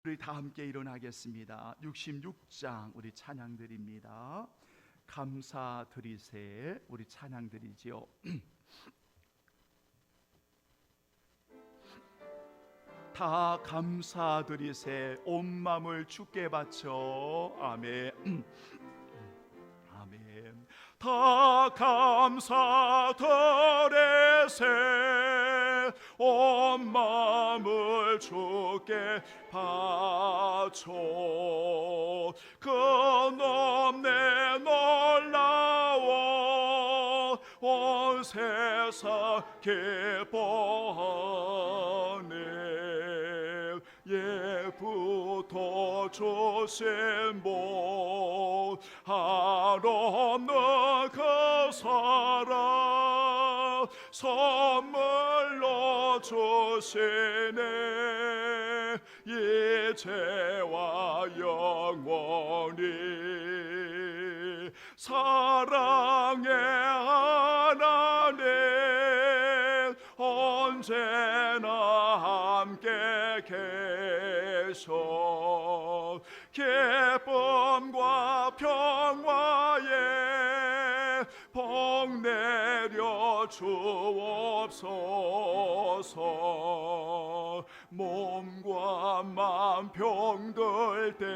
우리 다 함께 일어나겠습니다. 66장 우리 찬양드립니다. 감사드리세 우리 찬양드리지요. 다 감사드리세 온 마음을 주께 바쳐. 아멘. 아멘. 다 감사드리세 온 마음을 주께 바쳐. 그 넘네 놀라워 온 세상 기뻐하네. 예부터 주신 복 한없는 그 사랑 선물로 주시네. 이제와 영원히 사랑의 하나님 언제나 함께 계셔. 기쁨과 평화에 복 내려 주옵소서. 몸과 맘 병들 때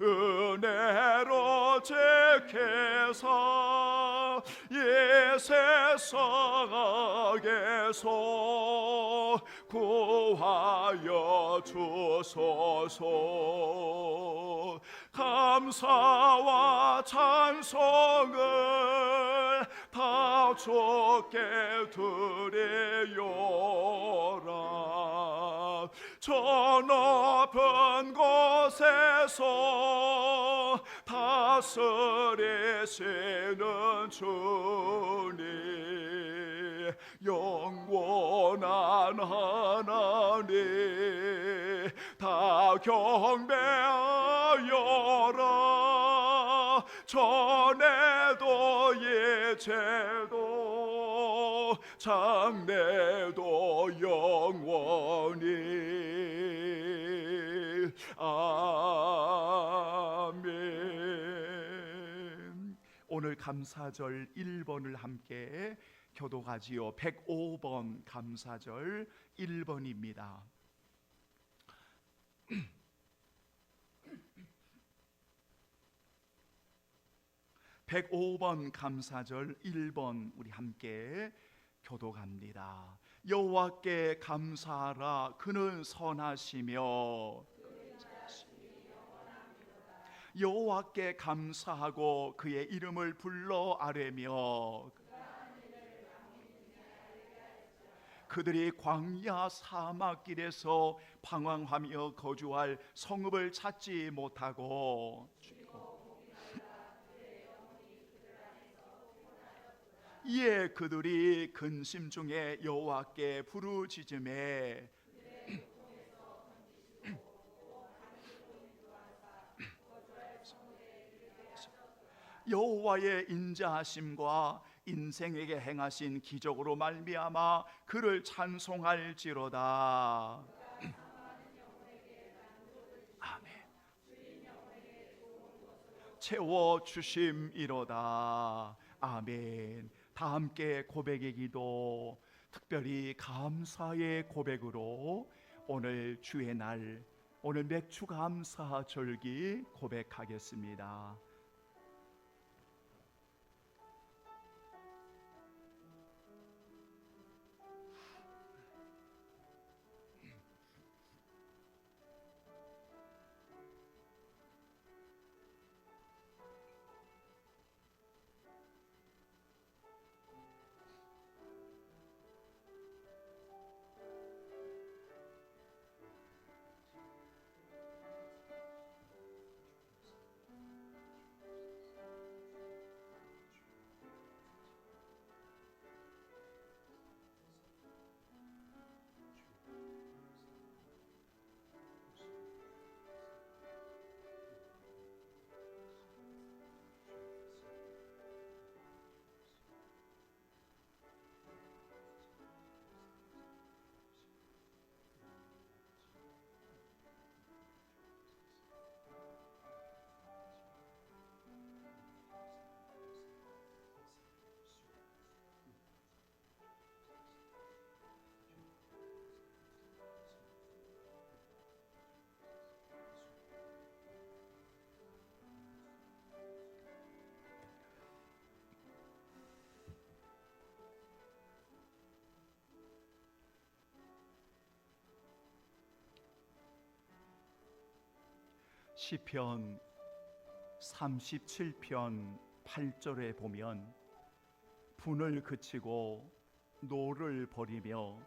은혜로 지켜서 이 세상에서 구하여 주소서. 감사와 찬송을 다 주께 드려요라. 저 높은 곳에서 다스리시는 주님 영원한 하나님 다 경배하여라. 전에도 이제도 장래도 영원히. 아멘. 오늘 감사절 1번을 함께 교독하지요. 105번 감사절 1번입니다. 105번 감사절 1번 우리 함께 교독합니다. 여호와께 감사하라. 그는 선하시며 여호와께 감사하고 그의 이름을 불러 아뢰며 그들이 광야 사막길에서 방황하며 거주할 성읍을 찾지 못하고 이에 그들이 근심 중에 여호와께 부르짖음에 여호와의 인자하심과 인생에게 행하신 기적으로 말미암아 그를 찬송할지로다. 아멘. 채워 주심이로다. 아멘. 다 함께 고백의 기도, 특별히 감사의 고백으로 오늘 주의 날, 오늘 맥주 감사 절기 고백하겠습니다. 시편 37편 8절에 보면 분을 그치고 노를 버리며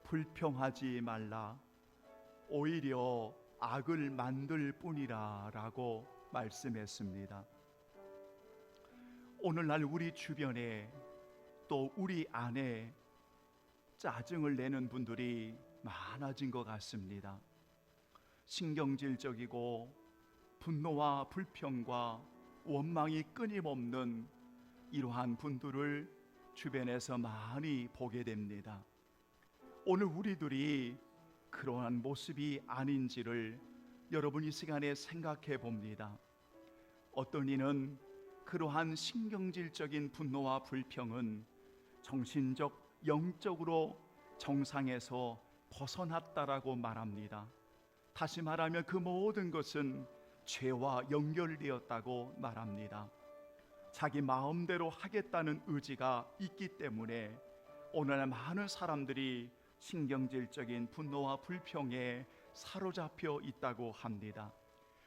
불평하지 말라, 오히려 악을 만들 뿐이라 라고 말씀했습니다. 오늘날 우리 주변에 또 우리 안에 짜증을 내는 분들이 많아진 것 같습니다. 신경질적이고 분노와 불평과 원망이 끊임없는 이러한 분들을 주변에서 많이 보게 됩니다. 오늘 우리들이 그러한 모습이 아닌지를 여러분 이 시간에 생각해 봅니다. 어떤 이는 그러한 신경질적인 분노와 불평은 정신적, 영적으로 정상에서 벗어났다라고 말합니다. 다시 말하면 그 모든 것은 죄와 연결되었다고 말합니다. 자기 마음대로 하겠다는 의지가 있기 때문에 오늘날 많은 사람들이 신경질적인 분노와 불평에 사로잡혀 있다고 합니다.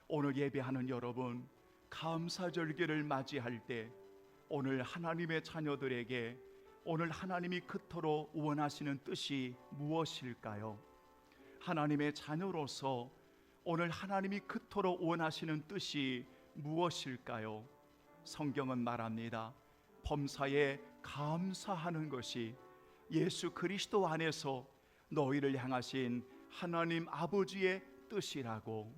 오늘 예배하는 여러분, 감사절기를 맞이할 때 오늘 하나님의 자녀들에게 오늘 하나님이 그토록 원하시는 뜻이 무엇일까요? 하나님의 자녀로서 오늘 하나님이 그토록 원하시는 뜻이 무엇일까요? 성경은 말합니다. 범사에 감사하는 것이 예수 그리스도 안에서 너희를 향하신 하나님 아버지의 뜻이라고.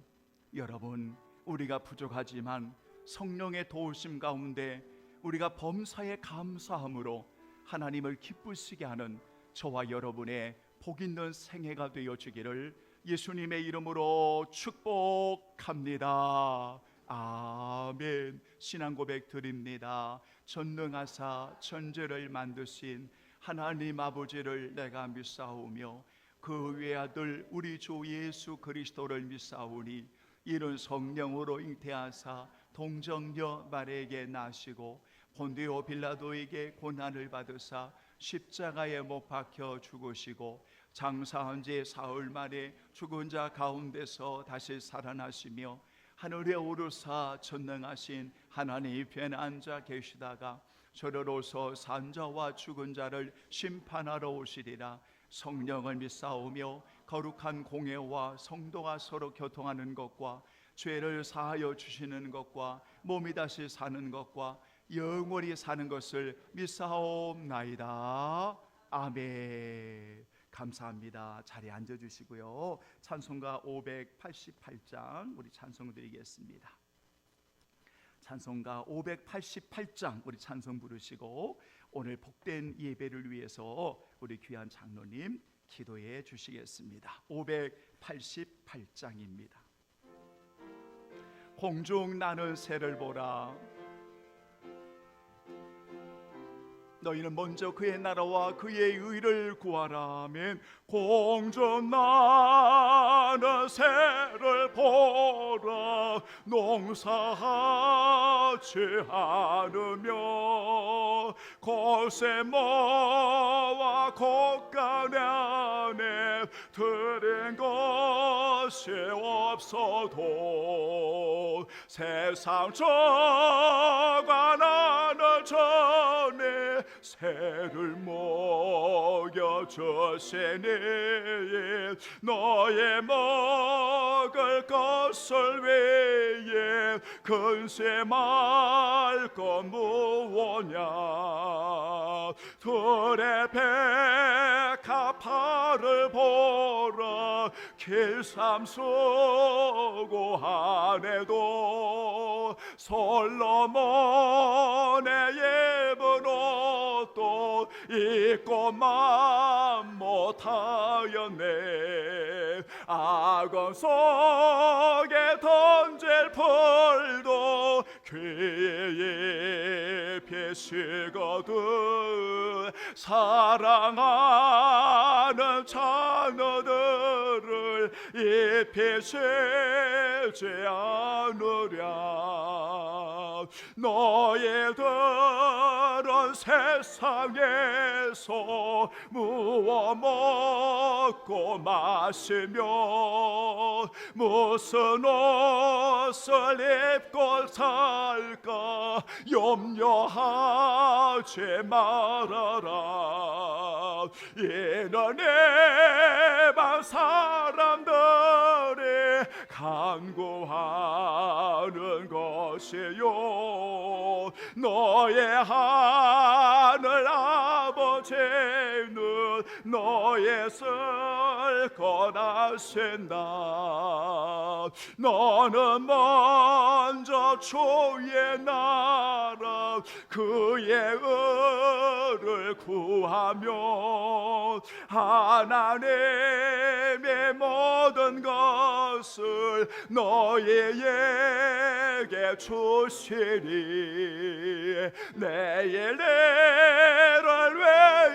여러분, 우리가 부족하지만 성령의 도우심 가운데 우리가 범사에 감사함으로 하나님을 기쁘시게 하는 저와 여러분의 복 있는 생애가 되어 주기를 예수님의 이름으로 축복합니다. 아멘. 신앙 고백 드립니다. 전능하사 천지를 만드신 하나님 아버지를 내가 믿사오며 그 외아들 우리 주 예수 그리스도를 믿사오니 이는 성령으로 잉태하사 동정녀 마리아에게 나시고 본디오 빌라도에게 고난을 받으사 십자가에 못 박혀 죽으시고 장사한 지 사흘 만에 죽은 자 가운데서 다시 살아나시며 하늘에 오르사 전능하신 하나님 편에 앉아 계시다가 저러로서 산자와 죽은 자를 심판하러 오시리라. 성령을 믿사오며 거룩한 공예와 성도가 서로 교통하는 것과 죄를 사하여 주시는 것과 몸이 다시 사는 것과 영원히 사는 것을 믿사옵나이다. 아멘. 감사합니다. 자리에 앉아주시고요. 찬송가 588장 우리 찬송 드리겠습니다. 찬송가 588장 우리 찬송 부르시고 오늘 복된 예배를 위해서 우리 귀한 장로님 기도해 주시겠습니다. 588장입니다. 공중 나는 새를 보라. 너희는 먼저 그의 나라와 그의 의를 구하라. 아멘. 공중 나는 새를 보라. 농사하지 않으며 고세모와 곶간에 안에 들인 것이 없어도 세상 저관하는 전에 새를 먹여주시니 너의 먹을 것을 위해 근세 말 것 무엇냐. 들의 백합화를 보라. 길삼 쓰고 안에도 솔로몬의 예쁜 옷도 입고만 못하였네. 악원 속에 던질 풀도 귀에 비시거든. 사랑하는 자녀들을 입히시지 않으랴. 너희들은 세상에서 무엇 먹고 마시며 무슨 옷을 입고 살까 염려하지 말아라. 이는 일반 사람들이 간구하는 것이요 너의 하늘 아버지는 너의 쓸 권하신다. 너는 먼저 주의 나라 그의 의를 구하며 하나님의 모든 것을 너희에게 주시리. 내일 일을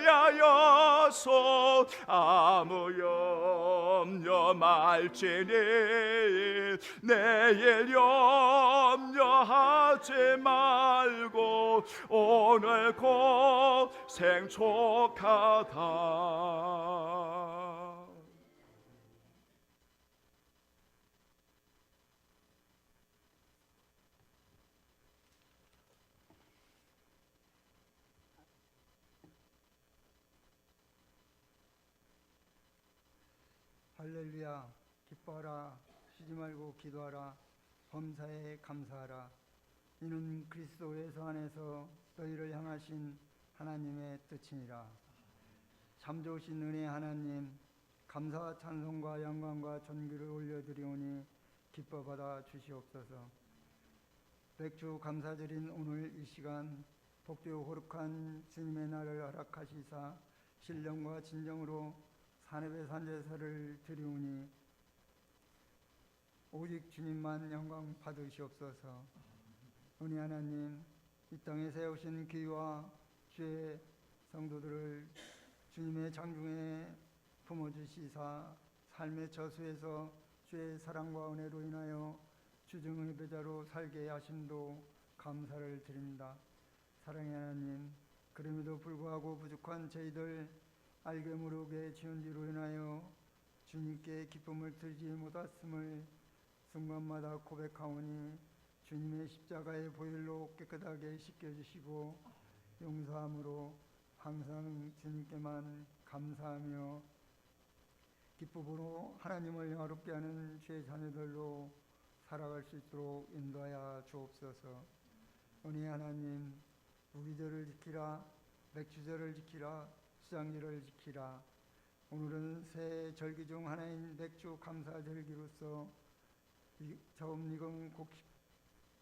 위하여서 아무 염려 말지니 내일 염려하지 말고 오늘 고생 족하다. 할렐루야. 기뻐하라. 쉬지 말고 기도하라. 범사에 감사하라. 이는 그리스도 예수 안에서 너희를 향하신 하나님의 뜻이니라. 참 좋으신 은혜의 하나님, 감사와 찬송과 영광과 존귀를 올려드리오니 기뻐 받아 주시옵소서. 백주 감사드린 오늘 이 시간 복되고 거룩한 주님의 날을 허락하시사 신령과 진정으로 산업의 산제사를 드리오니 오직 주님만 영광 받으시옵소서. 은혜 하나님, 이 땅에 세우신 기와 주의 성도들을 주님의 장중에 품어주시사 삶의 저수에서 주의 사랑과 은혜로 인하여 주정의 배자로 살게 하심도 감사를 드립니다. 사랑의 하나님, 그럼에도 불구하고 부족한 저희들 알게 모르게 지은 지로 인하여 주님께 기쁨을 드리지 못했음을 순간마다 고백하오니 주님의 십자가의 보혈로 깨끗하게 씻겨주시고 용서함으로 항상 주님께만 감사하며 기쁨으로 하나님을 영화롭게 하는 주의 자녀들로 살아갈 수 있도록 인도하여 주옵소서. 은혜 하나님, 우리들을 지키라. 맥주절을 지키라. 수장절을 지키라. 오늘은 새 절기 중 하나인 맥주 감사절기로서 처음 익은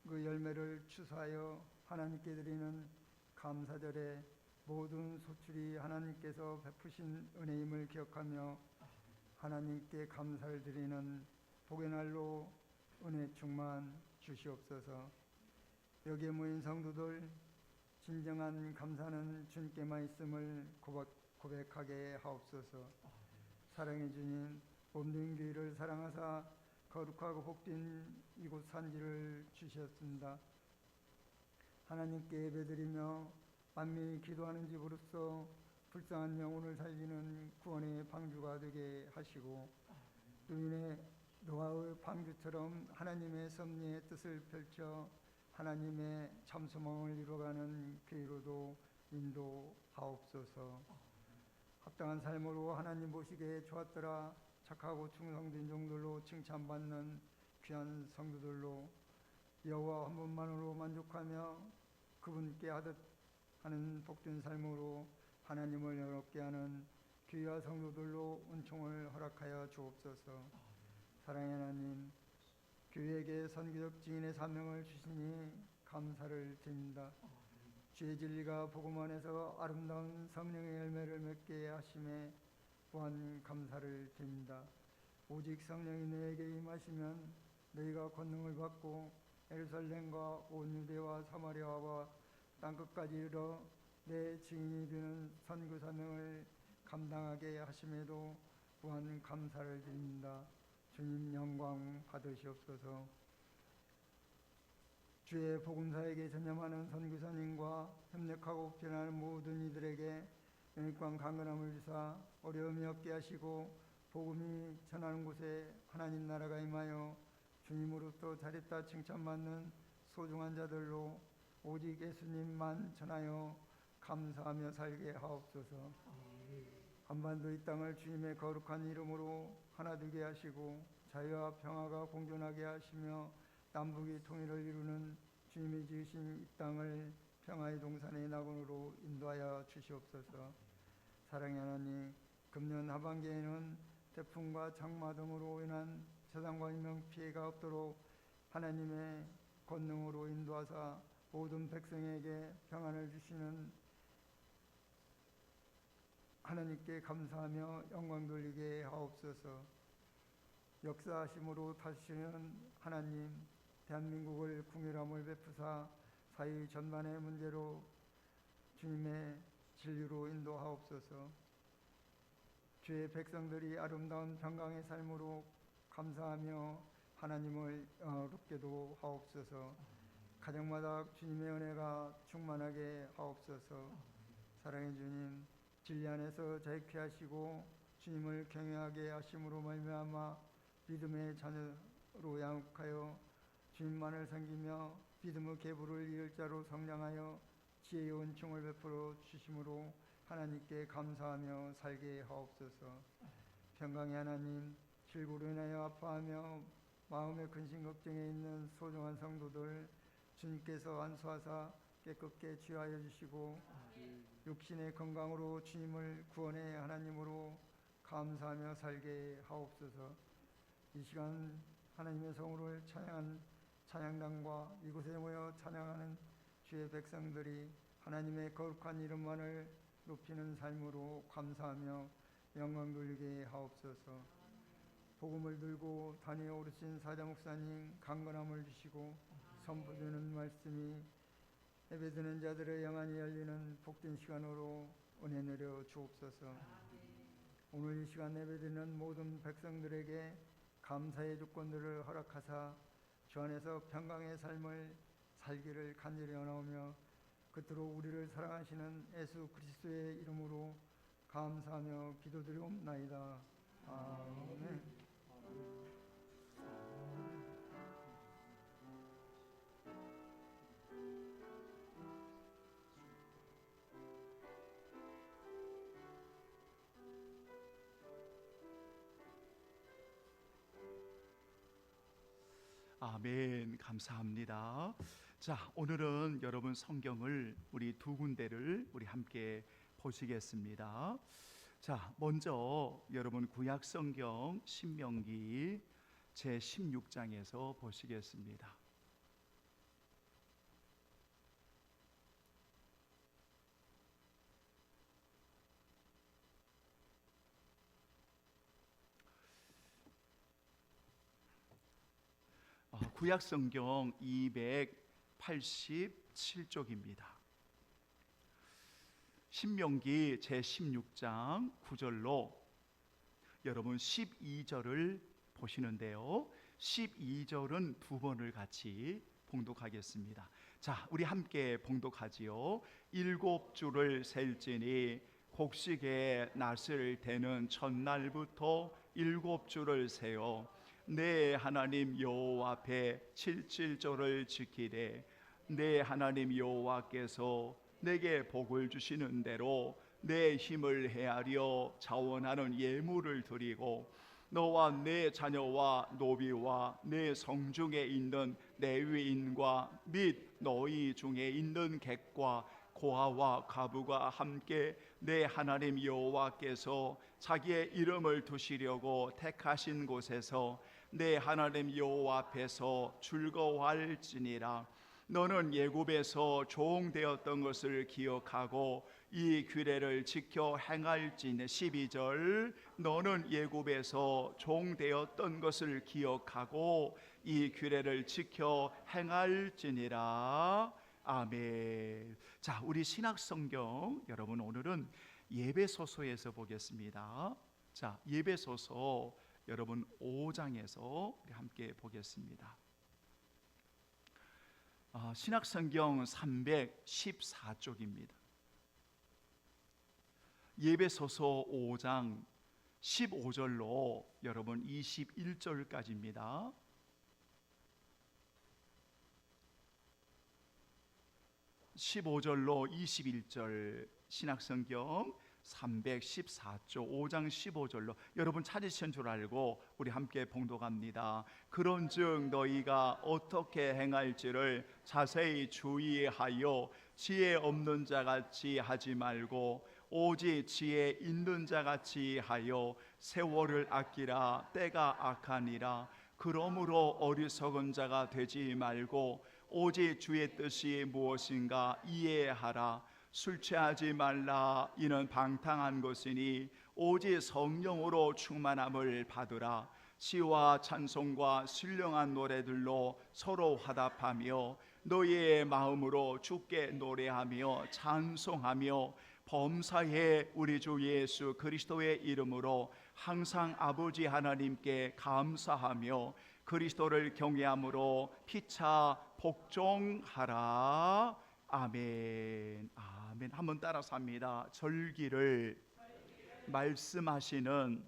그 열매를 추수하여 하나님께 드리는 감사절에 모든 소출이 하나님께서 베푸신 은혜임을 기억하며 하나님께 감사를 드리는 복의 날로 은혜 충만 주시옵소서. 여기에 모인 성도들 진정한 감사는 주님께만 있음을 고백하게 하옵소서. 사랑의 주님, 몸된 교회를 사랑하사 거룩하고 복된 이곳 산지를 주셨습니다. 하나님께 예배드리며 만민이 기도하는 집으로서 불쌍한 영혼을 살리는 구원의 방주가 되게 하시고 또 인해 노아의 방주처럼 하나님의 섭리의 뜻을 펼쳐 하나님의 참소망을 이루어가는 교회로도 인도하옵소서. 합당한 삶으로 하나님 보시기에 좋았더라 착하고 충성된 종들로 칭찬받는 귀한 성도들로 여호와 한 분만으로 만족하며 그분께 하듯 하는 복된 삶으로 하나님을 영롭게 하는 교회와 성도들로 은총을 허락하여 주옵소서. 사랑의 하나님, 교회에게 선교적 증인의 사명을 주시니 감사를 드립니다. 주의 진리가 복음 안에서 아름다운 성령의 열매를 맺게 하심에 또한 감사를 드립니다. 오직 성령이 너에게 임하시면 너희가 권능을 받고 예루살렘과 온 유대와 사마리아와 땅끝까지 이르러 내 증인이 되는 선교 사명을 감당하게 하심에도 또한 감사를 드립니다. 주님 영광 받으시옵소서. 주의 복음사에게 전념하는 선교사님과 협력하고 변하는 모든 이들에게 영광 강건함을 주사 어려움이 없게 하시고 복음이 전하는 곳에 하나님 나라가 임하여 주님으로부터 잘했다 칭찬받는 소중한 자들로 오직 예수님만 전하여 감사하며 살게 하옵소서. 한반도 이 땅을 주님의 거룩한 이름으로 하나 되게 하시고 자유와 평화가 공존하게 하시며 남북이 통일을 이루는 주님이 지으신 이 땅을 평화의 동산의 낙원으로 인도하여 주시옵소서. 사랑의 하나님, 금년 하반기에는 태풍과 장마 등으로 인한 재산과 인명 피해가 없도록 하나님의 권능으로 인도하사 모든 백성에게 평안을 주시는 하나님께 감사하며 영광 돌리게 하옵소서. 역사하심으로 다스리는 하나님, 대한민국을 궁휼함을 베푸사 사회 전반의 문제로 주님의 진리로 인도하옵소서. 주의 백성들이 아름다운 평강의 삶으로 감사하며 하나님을 영화롭게도 하옵소서. 가정마다 주님의 은혜가 충만하게 하옵소서. 사랑의 주님, 진리 안에서 자유케 하시고 주님을 경외하게 하심으로 말미암아 믿음의 자녀로 양육하여 주님만을 섬기며 믿음의 계보를 이을 자로 성장하여 지혜의 은총을 베풀어 주심으로 하나님께 감사하며 살게 하옵소서. 평강의 하나님, 질고로 인하여 아파하며 마음의 근심 걱정에 있는 소중한 성도들 주님께서 안수하사 깨끗게 치유하여 주시고 육신의 건강으로 주님을 구원의 하나님으로 감사하며 살게 하옵소서. 이 시간 하나님의 성우를 찬양한 찬양단과 이곳에 모여 찬양하는 주의 백성들이 하나님의 거룩한 이름만을 높이는 삶으로 감사하며 영광 돌리게 하옵소서. 복음을 들고 단위에 오르신 사자 목사님 강건함을 주시고 선포되는 말씀이 예배드리는 자들의 영안이 열리는 복된 시간으로 은혜 내려 주옵소서. 오늘 이 시간 예배드리는 모든 백성들에게 감사의 조건들을 허락하사 주 안에서 평강의 삶을 살기를 간절히 원하오며 그토록 우리를 사랑하시는 예수 그리스도의 이름으로 감사하며 기도드리옵나이다. 아멘. 아멘. 감사합니다. 자, 오늘은 여러분 성경을 우리 두 군데를 우리 함께 보시겠습니다. 자, 먼저 여러분 구약 성경 신명기 제 16장에서 보시겠습니다. 구약 성경 287쪽입니다. 신명기 제 16장 9절로 여러분 12절을 보시는데요. 12절은 두 번을 같이 봉독하겠습니다. 자, 우리 함께 봉독하지요. 7주를 셀지니 곡식의 낫을 대는 첫날부터 7주를 세어 내 하나님 여호와 앞에 77조를 지키되 내 하나님 여호와께서 내게 복을 주시는 대로 내 힘을 헤아려 자원하는 예물을 드리고 너와 내 자녀와 노비와 내 성중에 있는 레위인과 및 너희 중에 있는 객과 고아와 과부가 함께 내 하나님 여호와께서 자기의 이름을 두시려고 택하신 곳에서 내 하나님 여호와 앞에서 즐거워할지니라. 너는 애굽에서 종되었던 것을 기억하고 이 규례를 지켜 행할지니. 12절 너는 애굽에서 종되었던 것을 기억하고 이 규례를 지켜 행할지니라. 아멘. 자, 우리 신약성경 여러분 오늘은 예배소서에서 보겠습니다. 자, 예배소서 여러분 5장에서 우리 함께 보겠습니다. 신약성경 314쪽입니다. 예배소서 5장 15절로 여러분 21절까지입니다. (15절로) 21절 신약성경 314쪽 5장 15절로 여러분 찾으신 줄 알고 우리 함께 봉독합니다. 그런즉 너희가 어떻게 행할지를 자세히 주의하여 지혜 없는 자같이 하지 말고 오직 지혜 있는 자같이 하여 세월을 아끼라. 때가 악하니라. 그러므로 어리석은 자가 되지 말고 오직 주의 뜻이 무엇인가 이해하라. 술 취하지 말라. 이는 방탕한 것이니 오직 성령으로 충만함을 받으라. 시와 찬송과 신령한 노래들로 서로 화답하며 너희의 마음으로 주께 노래하며 찬송하며 범사에 우리 주 예수 그리스도의 이름으로 항상 아버지 하나님께 감사하며 그리스도를 경외함으로 피차 복종하라. 아멘. 아멘. 한번 따라서 합니다. 절기를 말씀하시는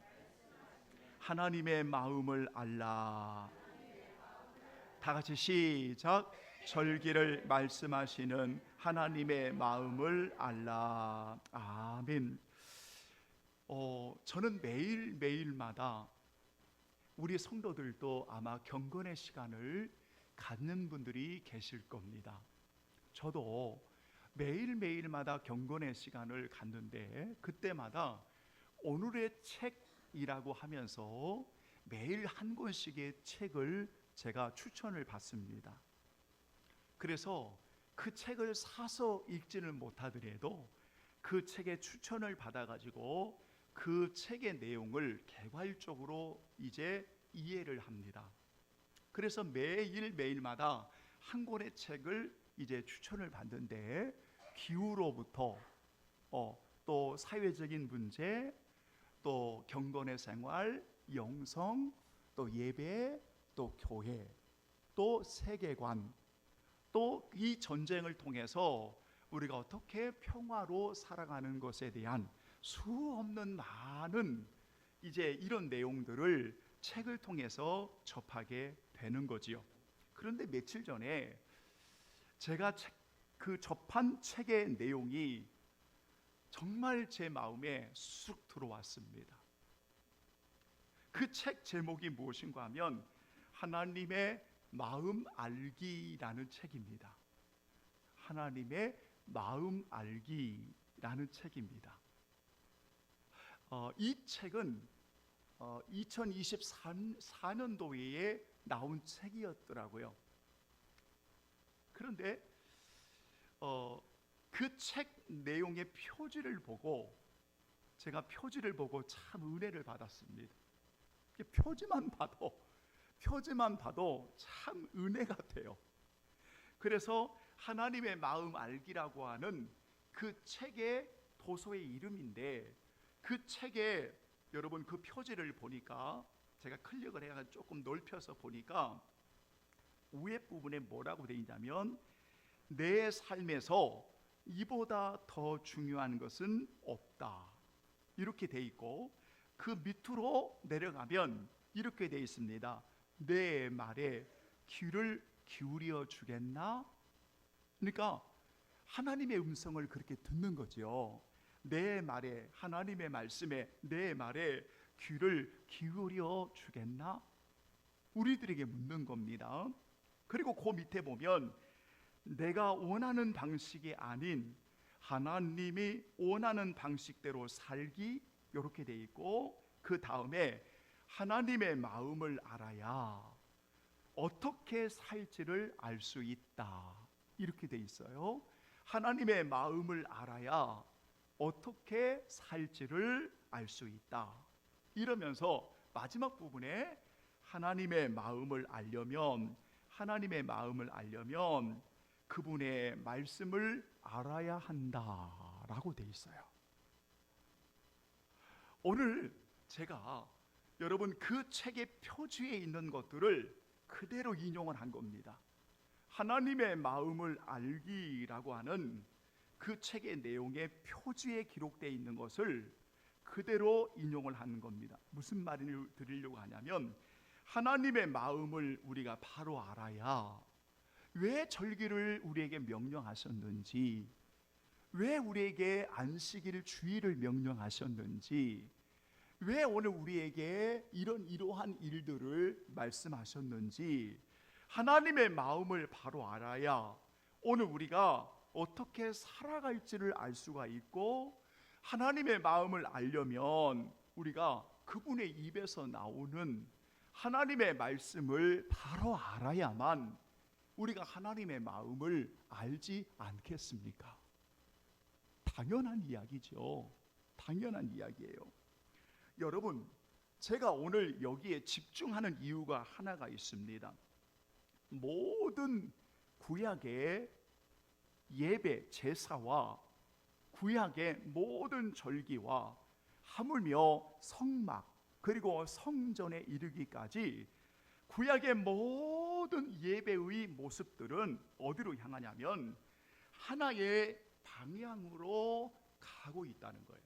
하나님의 마음을 알라. 다 같이 시작. 절기를 말씀하시는 하나님의 마음을 알라. 아멘. 저는 매일마다 우리 성도들도 아마 경건의 시간을 갖는 분들이 계실 겁니다. 저도 매일마다 경건의 시간을 갖는데 그때마다 오늘의 책이라고 하면서 매일 한 권씩의 책을 제가 추천을 받습니다. 그래서 그 책을 사서 읽지는 못하더라도 그 책의 추천을 받아가지고 그 책의 내용을 개괄적으로 이제 이해를 합니다. 그래서 매일마다 한 권의 책을 이제 추천을 받는데 기후로부터 또 사회적인 문제, 또 경건의 생활, 영성, 또 예배, 또 교회, 또 세계관, 또 이 전쟁을 통해서 우리가 어떻게 평화로 살아가는 것에 대한 수없는 많은 이제 이런 내용들을 책을 통해서 접하게 되는 거지요. 그런데 며칠 전에 제가 그 접한 책의 내용이 정말 제 마음에 쑥 들어왔습니다. 그 책 제목이 무엇인가 하면 하나님의 마음 알기라는 책입니다. 하나님의 마음 알기라는 책입니다. 이 책은 2024년도에 나온 책이었더라고요. 그런데 그 책 내용의 표지를 보고 제가 표지를 보고 참 은혜를 받았습니다. 표지만 봐도 참 은혜가 돼요. 그래서 하나님의 마음 알기라고 하는 그 책의 도서의 이름인데 그 책에 여러분 그 표지를 보니까 제가 클릭을 해서 조금 넓혀서 보니까 위에 부분에 뭐라고 되어 있냐면 내 삶에서 이보다 더 중요한 것은 없다 이렇게 되어 있고 그 밑으로 내려가면 이렇게 되어 있습니다. 내 말에 귀를 기울여 주겠나? 그러니까 하나님의 음성을 그렇게 듣는 거죠. 내 말에 하나님의 말씀에 내 말에 귀를 기울여 주겠나? 우리들에게 묻는 겁니다. 그리고 그 밑에 보면 내가 원하는 방식이 아닌 하나님이 원하는 방식대로 살기 이렇게 돼 있고 그 다음에 하나님의 마음을 알아야 어떻게 살지를 알 수 있다 이렇게 돼 있어요. 하나님의 마음을 알아야 어떻게 살지를 알 수 있다 이러면서 마지막 부분에 하나님의 마음을 알려면 그분의 말씀을 알아야 한다라고 돼 있어요. 오늘 제가 여러분 그 책의 표지에 있는 것들을 그대로 인용을 한 겁니다. 하나님의 마음을 알기라고 하는 그 책의 내용의 표지에 기록되어 있는 것을 그대로 인용을 하는 겁니다. 무슨 말을 드리려고 하냐면, 하나님의 마음을 우리가 바로 알아야 왜 절기를 우리에게 명령하셨는지, 왜 우리에게 안식일 주일을 명령하셨는지, 왜 오늘 우리에게 이러한 일들을 말씀하셨는지, 하나님의 마음을 바로 알아야 오늘 우리가 어떻게 살아갈지를 알 수가 있고, 하나님의 마음을 알려면 우리가 그분의 입에서 나오는 하나님의 말씀을 바로 알아야만 우리가 하나님의 마음을 알지 않겠습니까? 당연한 이야기죠. 당연한 이야기예요. 여러분, 제가 오늘 여기에 집중하는 이유가 하나가 있습니다. 모든 구약의 예배, 제사와 구약의 모든 절기와 하물며 성막 그리고 성전에 이르기까지 구약의 모든 예배의 모습들은 어디로 향하냐면 하나의 방향으로 가고 있다는 거예요.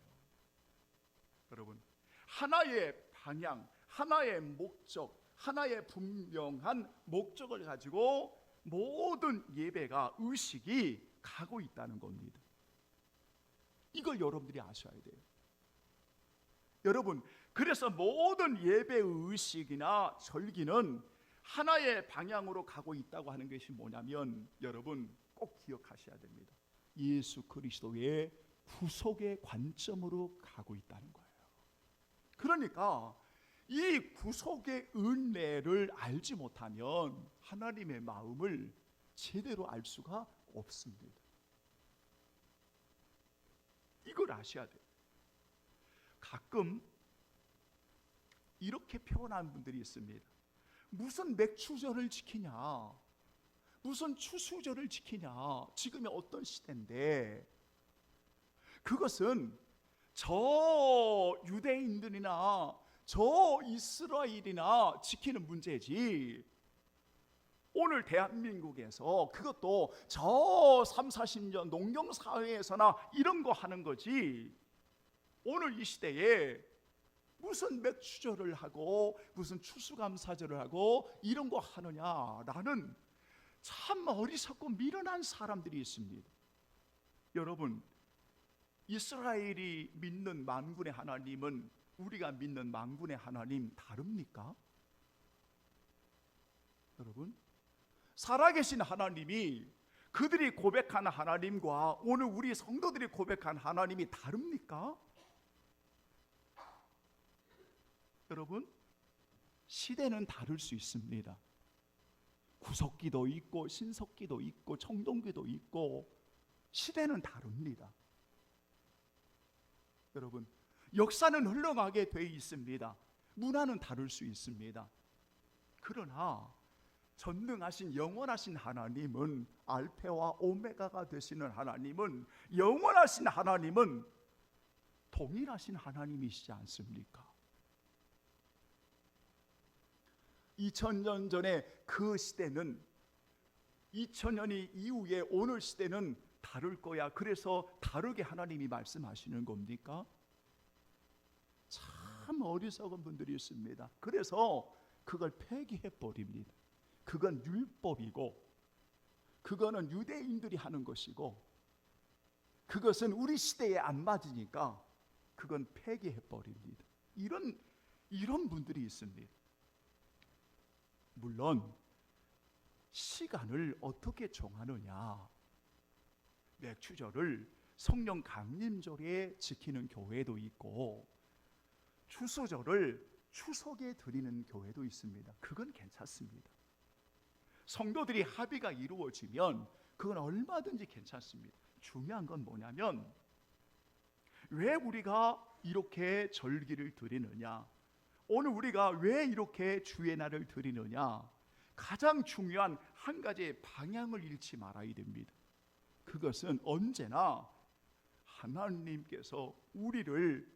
여러분, 하나의 방향, 하나의 목적, 하나의 분명한 목적을 가지고 모든 예배가, 의식이 가고 있다는 겁니다. 이걸 여러분들이 아셔야 돼요. 여러분, 그래서 모든 예배의 의식이나 절기는 하나의 방향으로 가고 있다고 하는 것이 뭐냐면, 여러분 꼭 기억하셔야 됩니다. 예수 그리스도의 구속의 관점으로 가고 있다는 거예요. 그러니까 이 구속의 은혜를 알지 못하면 하나님의 마음을 제대로 알 수가 없습니다. 이걸 아셔야 돼요. 가끔 이렇게 표현하는 분들이 있습니다. 무슨 맥추절을 지키냐, 무슨 추수절을 지키냐, 지금이 어떤 시대인데, 그것은 저 유대인들이나 저 이스라엘이나 지키는 문제지, 오늘 대한민국에서 그것도 저 30-40년 농경사회에서나 이런 거 하는 거지, 오늘 이 시대에 무슨 맥추절을 하고 무슨 추수감사절을 하고 이런 거 하느냐라는 참 어리석고 미련한 사람들이 있습니다. 여러분, 이스라엘이 믿는 만군의 하나님은 우리가 믿는 만군의 하나님 다릅니까? 여러분, 살아계신 하나님이, 그들이 고백하는 하나님과 오늘 우리 성도들이 고백한 하나님이 다릅니까? 여러분, 시대는 다를 수 있습니다. 구석기도 있고 신석기도 있고 청동기도 있고 시대는 다릅니다. 여러분, 역사는 흘러가게 돼 있습니다. 문화는 다를 수 있습니다. 그러나 전능하신 영원하신 하나님은, 알파와 오메가가 되시는 하나님은, 영원하신 하나님은 동일하신 하나님이시지 않습니까? 2000년 전에 그 시대는 2000년이 이후에 오늘 시대는 다를 거야. 그래서 다르게 하나님이 말씀하시는 겁니까? 참 어리석은 분들이 있습니다. 그래서 그걸 폐기해 버립니다. 그건 율법이고, 그거는 유대인들이 하는 것이고, 그것은 우리 시대에 안 맞으니까 그건 폐기해 버립니다. 이런 분들이 있습니다. 물론 시간을 어떻게 정하느냐, 맥추절을 성령 강림절에 지키는 교회도 있고 추수절을 추석에 드리는 교회도 있습니다. 그건 괜찮습니다. 성도들이 합의가 이루어지면 그건 얼마든지 괜찮습니다. 중요한 건 뭐냐면, 왜 우리가 이렇게 절기를 드리느냐, 오늘 우리가 왜 이렇게 주의 날을 드리느냐, 가장 중요한 한 가지의 방향을 잃지 말아야 됩니다. 그것은 언제나 하나님께서 우리를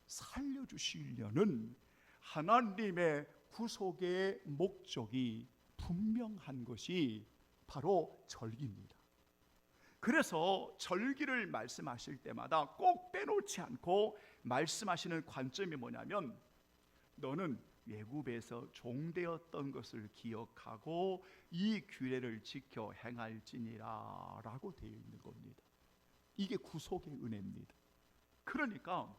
살려주시려는 하나님의 구속의 목적이 분명한 것이 바로 절기입니다. 그래서 절기를 말씀하실 때마다 꼭 빼놓지 않고 말씀하시는 관점이 뭐냐면, 너는 애굽에서 종되었던 것을 기억하고 이 규례를 지켜 행할지니라 라고 되어 있는 겁니다. 이게 구속의 은혜입니다. 그러니까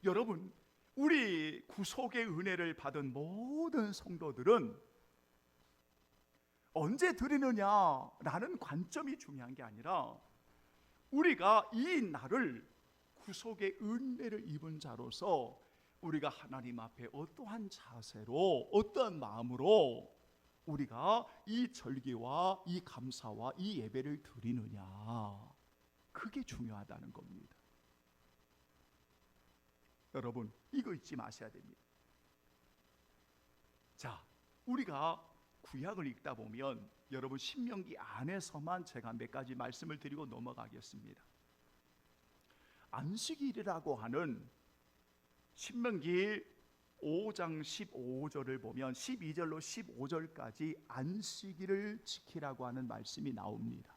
여러분, 우리 구속의 은혜를 받은 모든 성도들은 언제 드리느냐라는 관점이 중요한 게 아니라, 우리가 이 날을 구속의 은혜를 입은 자로서 우리가 하나님 앞에 어떠한 자세로, 어떠한 마음으로 우리가 이 절기와 이 감사와 이 예배를 드리느냐, 그게 중요하다는 겁니다. 여러분, 이거 잊지 마셔야 됩니다. 자, 우리가 구약을 읽다 보면 여러분, 신명기 안에서만 제가 몇 가지 말씀을 드리고 넘어가겠습니다. 안식일이라고 하는 신명기 5장 15절을 보면 12절로 15절까지 안식일을 지키라고 하는 말씀이 나옵니다.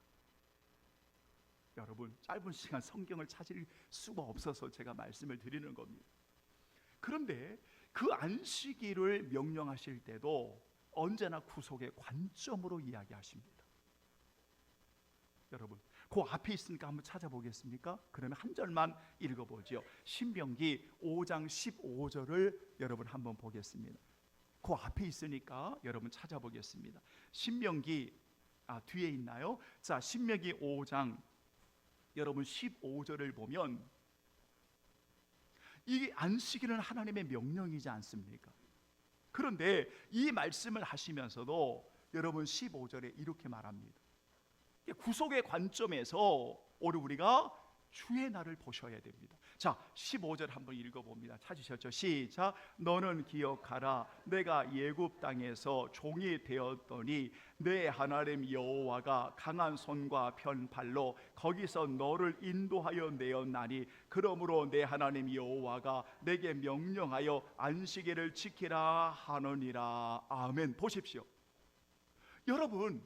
여러분, 짧은 시간 성경을 찾을 수가 없어서 제가 말씀을 드리는 겁니다. 그런데 그 안식일을 명령하실 때도 언제나 구속의 관점으로 이야기하십니다. 여러분, 그 앞에 있으니까 한번 찾아보겠습니까? 그러면 한 절만 읽어보죠. 신명기 5장 15절을 여러분 한번 보겠습니다. 그 앞에 있으니까 여러분 찾아보겠습니다. 신명기 뒤에 있나요? 자, 신명기 5장 여러분 15절을 보면, 이 안식일은 하나님의 명령이지 않습니까? 그런데 이 말씀을 하시면서도 여러분 15절에 이렇게 말합니다. 구속의 관점에서 오늘 우리가 주의 날을 보셔야 됩니다. 자, 15절 한번 읽어봅니다. 찾으셨죠? 시작. 너는 기억하라. 내가 애굽 땅에서 종이 되었더니 내 하나님 여호와가 강한 손과 편 발로 거기서 너를 인도하여 내었나니, 그러므로 내 하나님 여호와가 내게 명령하여 안식일을 지키라 하느니라. 아멘. 보십시오. 여러분,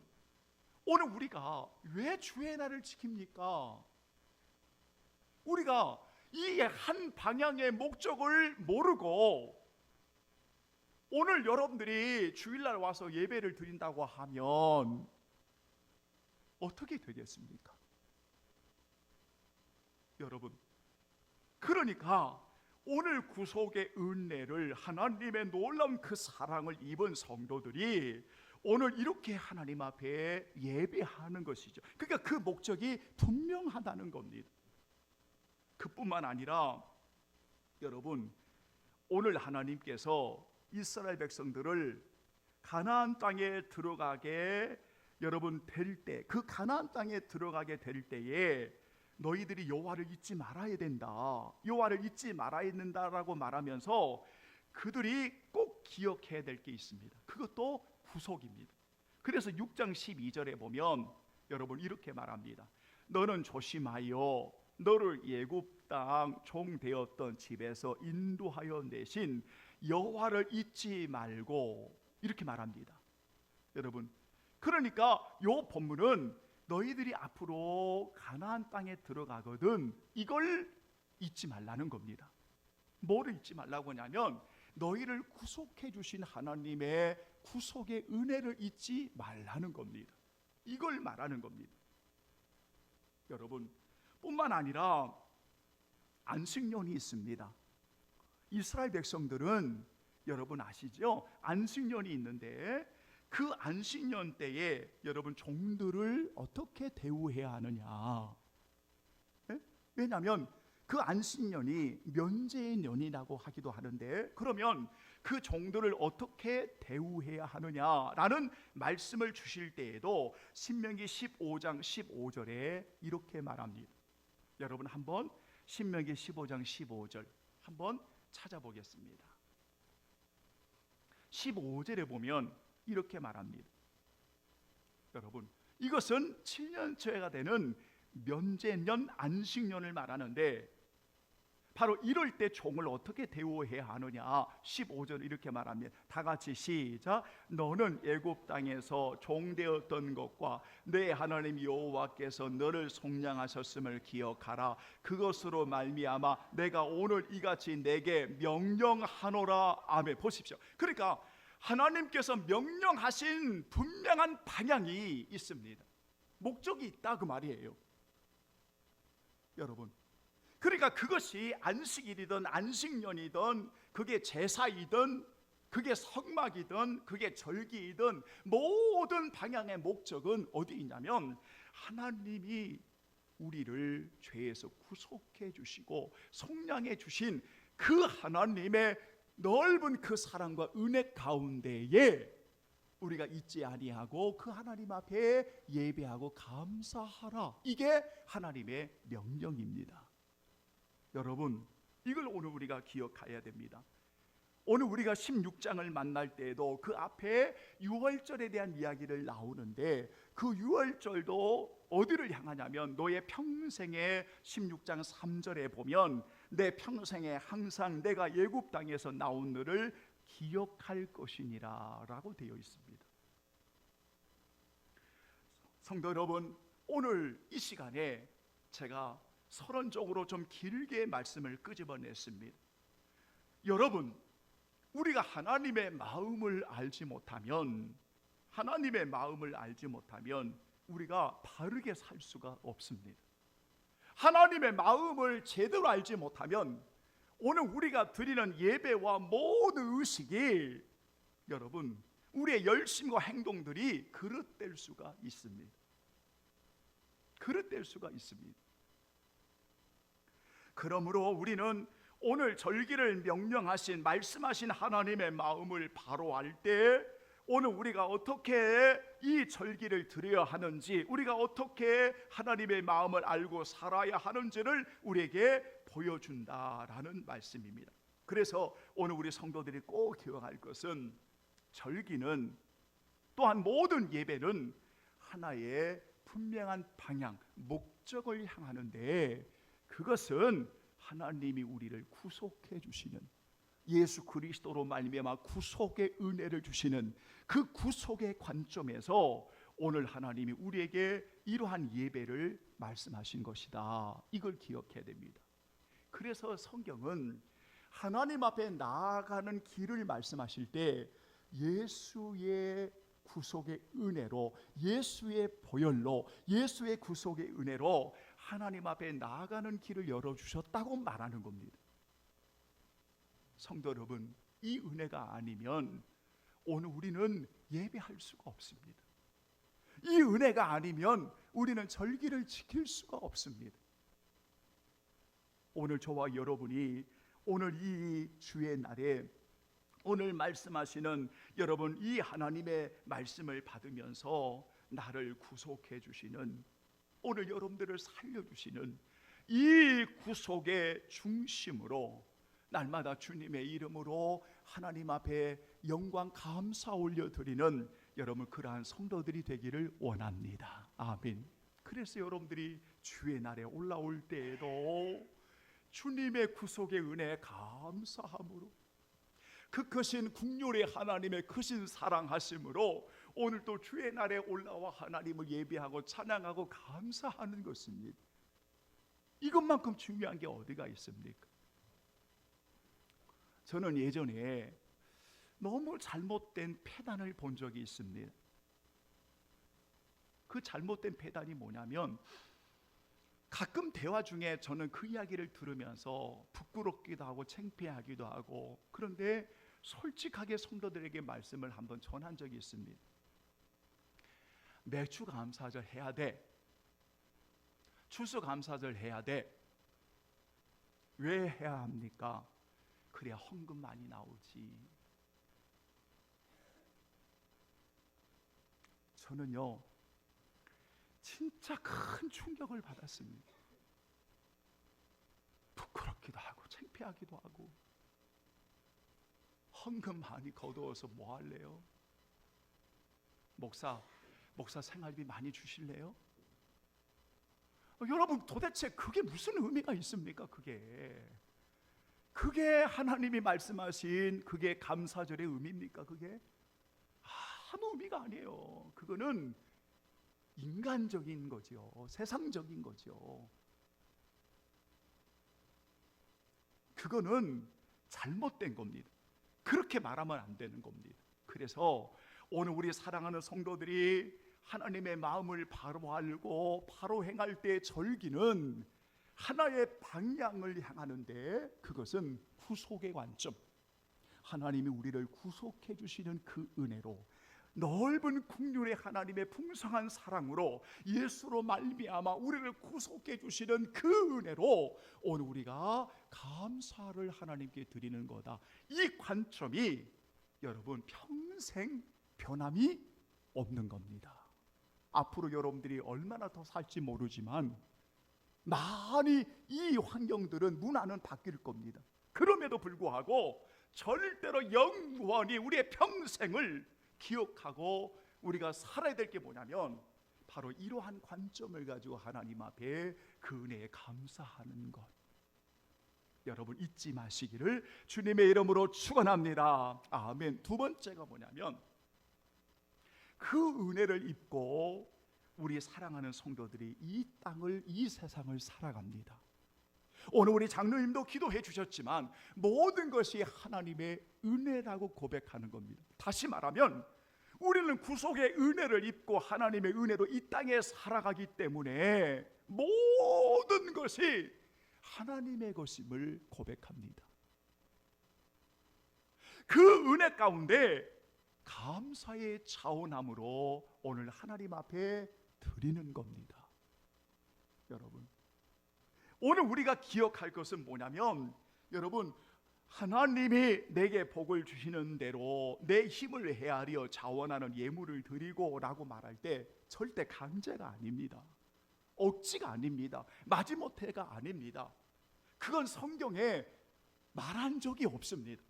오늘 우리가 왜 주의 날을 지킵니까? 우리가 이 한 방향의 목적을 모르고 오늘 여러분들이 주일날 와서 예배를 드린다고 하면 어떻게 되겠습니까? 여러분, 그러니까 오늘 구속의 은혜를, 하나님의 놀라운 그 사랑을 입은 성도들이 오늘 이렇게 하나님 앞에 예배하는 것이죠. 그러니까 그 목적이 분명하다는 겁니다. 그뿐만 아니라 여러분, 오늘 하나님께서 이스라엘 백성들을 가나안 땅에 들어가게 여러분 될 때, 그 가나안 땅에 들어가게 될 때에 너희들이 여호와를 잊지 말아야 된다, 여호와를 잊지 말아야 된다라고 말하면서 그들이 꼭 기억해야 될 게 있습니다. 그것도 구속입니다. 그래서 6장 12절에 보면 여러분 이렇게 말합니다. 너는 조심하여 너를 애굽 땅 종 되었던 집에서 인도하여 내신 여호와를 잊지 말고, 이렇게 말합니다. 여러분, 그러니까 이 본문은 너희들이 앞으로 가나안 땅에 들어가거든 이걸 잊지 말라는 겁니다. 뭐를 잊지 말라고 하냐면, 너희를 구속해 주신 하나님의 구속의 은혜를 잊지 말라는 겁니다. 이걸 말하는 겁니다. 여러분, 뿐만 아니라 안식년이 있습니다. 이스라엘 백성들은 여러분 아시죠? 안식년이 있는데 그 안식년 때에 여러분 종들을 어떻게 대우해야 하느냐? 왜냐하면 그 안식년이 면제의 년이라고 하기도 하는데, 그러면 그 종들을 어떻게 대우해야 하느냐라는 말씀을 주실 때에도 신명기 15장 15절에 이렇게 말합니다. 여러분 한번 신명기 15장 15절 한번 찾아보겠습니다. 15절에 보면 이렇게 말합니다. 여러분, 이것은 7년째가 되는 면제년 안식년을 말하는데, 바로 이럴 때 종을 어떻게 대우해야 하느냐. 15절 이렇게 말합니다. 다 같이 시작. 너는 애굽 땅에서 종되었던 것과 내 하나님 여호와께서 너를 속량하셨음을 기억하라. 그것으로 말미암아 내가 오늘 이같이 내게 명령하노라. 아멘. 보십시오. 그러니까 하나님께서 명령하신 분명한 방향이 있습니다. 목적이 있다 그 말이에요. 여러분, 그러니까 그것이 안식일이든 안식년이든 그게 제사이든 그게 성막이든 그게 절기이든 모든 방향의 목적은 어디 있냐면 하나님이 우리를 죄에서 구속해 주시고 속량해 주신 그 하나님의 넓은 그 사랑과 은혜 가운데에 우리가 잊지 아니하고 그 하나님 앞에 예배하고 감사하라. 이게 하나님의 명령입니다. 여러분, 이걸 오늘 우리가 기억해야 됩니다. 오늘 우리가 16장을 만날 때에도 그 앞에 유월절에 대한 이야기를 나오는데 그 유월절도 어디를 향하냐면 너의 평생에 16장 3절에 보면 내 평생에 항상 내가 애굽 땅에서 나온 너를 기억할 것이니라 라고 되어 있습니다. 성도 여러분, 오늘 이 시간에 제가 서론적으로 좀 길게 말씀을 끄집어냈습니다. 여러분, 우리가 하나님의 마음을 알지 못하면 우리가 바르게 살 수가 없습니다. 하나님의 마음을 제대로 알지 못하면 오늘 우리가 드리는 예배와 모든 의식이 여러분 우리의 열심과 행동들이 그릇될 수가 있습니다. 그러므로 우리는 오늘 절기를 명령하신 말씀하신 하나님의 마음을 바로 알 때 오늘 우리가 어떻게 이 절기를 드려야 하는지, 우리가 어떻게 하나님의 마음을 알고 살아야 하는지를 우리에게 보여준다라는 말씀입니다. 그래서 오늘 우리 성도들이 꼭 기억할 것은 절기는 또한 모든 예배는 하나의 분명한 방향, 목적을 향하는데 그것은 하나님이 우리를 구속해 주시는 예수 그리스도로 말미암아 구속의 은혜를 주시는 그 구속의 관점에서 오늘 하나님이 우리에게 이러한 예배를 말씀하신 것이다. 이걸 기억해야 됩니다. 그래서 성경은 하나님 앞에 나아가는 길을 말씀하실 때 예수의 구속의 은혜로, 예수의 보혈로, 예수의 구속의 은혜로 하나님 앞에 나아가는 길을 열어주셨다고 말하는 겁니다. 성도 여러분, 이 은혜가 아니면 오늘 우리는 예배할 수가 없습니다. 이 은혜가 아니면 우리는 절기를 지킬 수가 없습니다. 오늘 저와 여러분이 오늘 이 주의 날에 오늘 말씀하시는 여러분 이 하나님의 말씀을 받으면서 나를 구속해 주시는, 오늘 여러분들을 살려주시는 이 구속의 중심으로 날마다 주님의 이름으로 하나님 앞에 영광 감사 올려드리는 여러분 그러한 성도들이 되기를 원합니다. 아멘. 그래서 여러분들이 주의 날에 올라올 때에도 주님의 구속의 은혜에 감사함으로 그 크신 국률의 하나님의 크신 사랑하심으로 오늘 또 주의 날에 올라와 하나님을 예배하고 찬양하고 감사하는 것입니다. 이것만큼 중요한 게 어디가 있습니까? 저는 예전에 너무 잘못된 폐단을 본 적이 있습니다. 그 잘못된 폐단이 뭐냐면 가끔 대화 중에 저는 그 이야기를 들으면서 부끄럽기도 하고 창피하기도 하고, 그런데 솔직하게 성도들에게 말씀을 한번 전한 적이 있습니다. 매주 감사절 해야 돼. 추수감사절 해야 돼. 왜 해야 합니까? 그래야 헌금 많이 나오지. 저는요 진짜 큰 충격을 받았습니다. 부끄럽기도 하고 창피하기도 하고, 헌금 많이 거두어서 뭐 할래요? 목사 생활비 많이 주실래요? 여러분 도대체 그게 무슨 의미가 있습니까? 그게 그게 하나님이 말씀하신 그게 감사절의 의미입니까? 그게 아무 의미가 아니에요. 그거는 인간적인 거죠. 세상적인 거죠. 그거는 잘못된 겁니다. 그렇게 말하면 안 되는 겁니다. 그래서 오늘 우리 사랑하는 성도들이 하나님의 마음을 바로 알고 바로 행할 때 절기는 하나의 방향을 향하는데, 그것은 구속의 관점, 하나님이 우리를 구속해 주시는 그 은혜로, 넓은 국률의 하나님의 풍성한 사랑으로 예수로 말미암아 우리를 구속해 주시는 그 은혜로 오늘 우리가 감사를 하나님께 드리는 거다. 이 관점이 여러분 평생 변함이 없는 겁니다. 앞으로 여러분들이 얼마나 더 살지 모르지만 많이 이 환경들은 문화는 바뀔 겁니다. 그럼에도 불구하고 절대로 영원히 우리의 평생을 기억하고 우리가 살아야 될 게 뭐냐면 바로 이러한 관점을 가지고 하나님 앞에 그 은혜에 감사하는 것. 여러분 잊지 마시기를 주님의 이름으로 축원합니다. 아멘. 두 번째가 뭐냐면 그 은혜를 입고 우리 사랑하는 성도들이 이 땅을, 이 세상을 살아갑니다. 오늘 우리 장로님도 기도해 주셨지만 모든 것이 하나님의 은혜라고 고백하는 겁니다. 다시 말하면 우리는 구속의 은혜를 입고 하나님의 은혜로 이 땅에 살아가기 때문에 모든 것이 하나님의 것임을 고백합니다. 그 은혜 가운데 감사의 자원함으로 오늘 하나님 앞에 드리는 겁니다. 여러분, 오늘 우리가 기억할 것은 뭐냐면, 여러분, 하나님이 내게 복을 주시는 대로 내 힘을 헤아려 자원하는 예물을 드리고 라고 말할 때 절대 강제가 아닙니다. 억지가 아닙니다. 마지못해가 아닙니다. 그건 성경에 말한 적이 없습니다.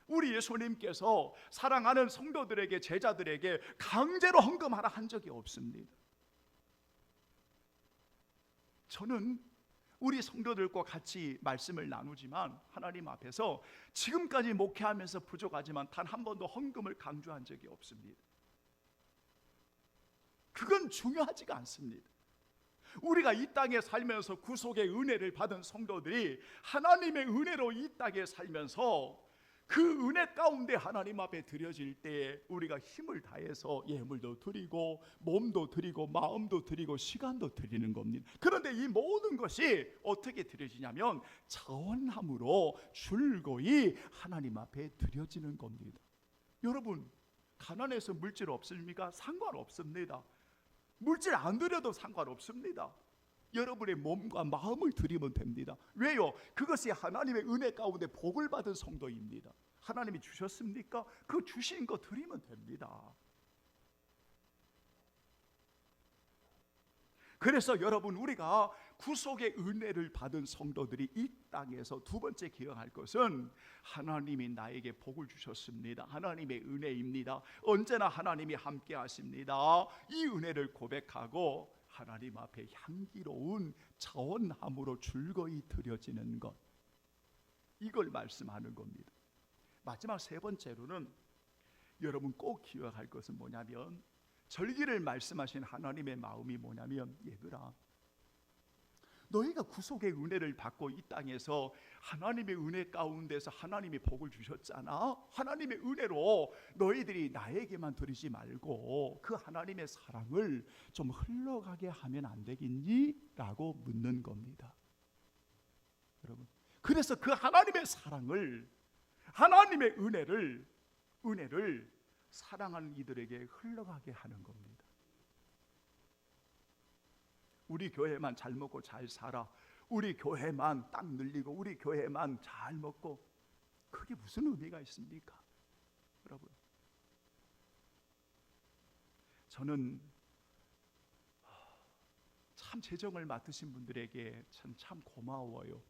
우리 예수님께서 사랑하는 성도들에게, 제자들에게 강제로 헌금하라 한 적이 없습니다. 저는 우리 성도들과 같이 말씀을 나누지만 하나님 앞에서 지금까지 목회하면서 부족하지만 단 한 번도 헌금을 강조한 적이 없습니다. 그건 중요하지가 않습니다. 우리가 이 땅에 살면서 구속의 은혜를 받은 성도들이 하나님의 은혜로 이 땅에 살면서 그 은혜 가운데 하나님 앞에 드려질 때 우리가 힘을 다해서 예물도 드리고 몸도 드리고 마음도 드리고 시간도 드리는 겁니다. 그런데 이 모든 것이 어떻게 드려지냐면 자원함으로 즐거이 하나님 앞에 드려지는 겁니다. 여러분, 가난해서 물질 없습니까? 상관없습니다. 물질 안 드려도 상관없습니다. 여러분의 몸과 마음을 드리면 됩니다. 왜요? 그것이 하나님의 은혜 가운데 복을 받은 성도입니다. 하나님이 주셨습니까? 그 주신 거 드리면 됩니다. 그래서 여러분, 우리가 구속의 은혜를 받은 성도들이 이 땅에서 두 번째 기억할 것은 하나님이 나에게 복을 주셨습니다. 하나님의 은혜입니다. 언제나 하나님이 함께 하십니다. 이 은혜를 고백하고 하나님 앞에 향기로운 자원함으로 즐거이 드려지는 것, 이걸 말씀하는 겁니다. 마지막 세 번째로는 여러분 꼭 기억할 것은 뭐냐면, 절기를 말씀하신 하나님의 마음이 뭐냐면, 얘들아, 너희가 구속의 은혜를 받고 이 땅에서 하나님의 은혜 가운데서 하나님이 복을 주셨잖아. 하나님의 은혜로 너희들이 나에게만 드리지 말고 그 하나님의 사랑을 좀 흘러가게 하면 안 되겠니? 라고 묻는 겁니다. 여러분, 그래서 그 하나님의 사랑을, 하나님의 은혜를 사랑하는 이들에게 흘러가게 하는 겁니다. 우리 교회만 잘 먹고 잘 살아, 우리 교회만 땅 늘리고 우리 교회만 잘 먹고, 그게 무슨 의미가 있습니까? 여러분, 저는 참 재정을 맡으신 분들에게 참 고마워요.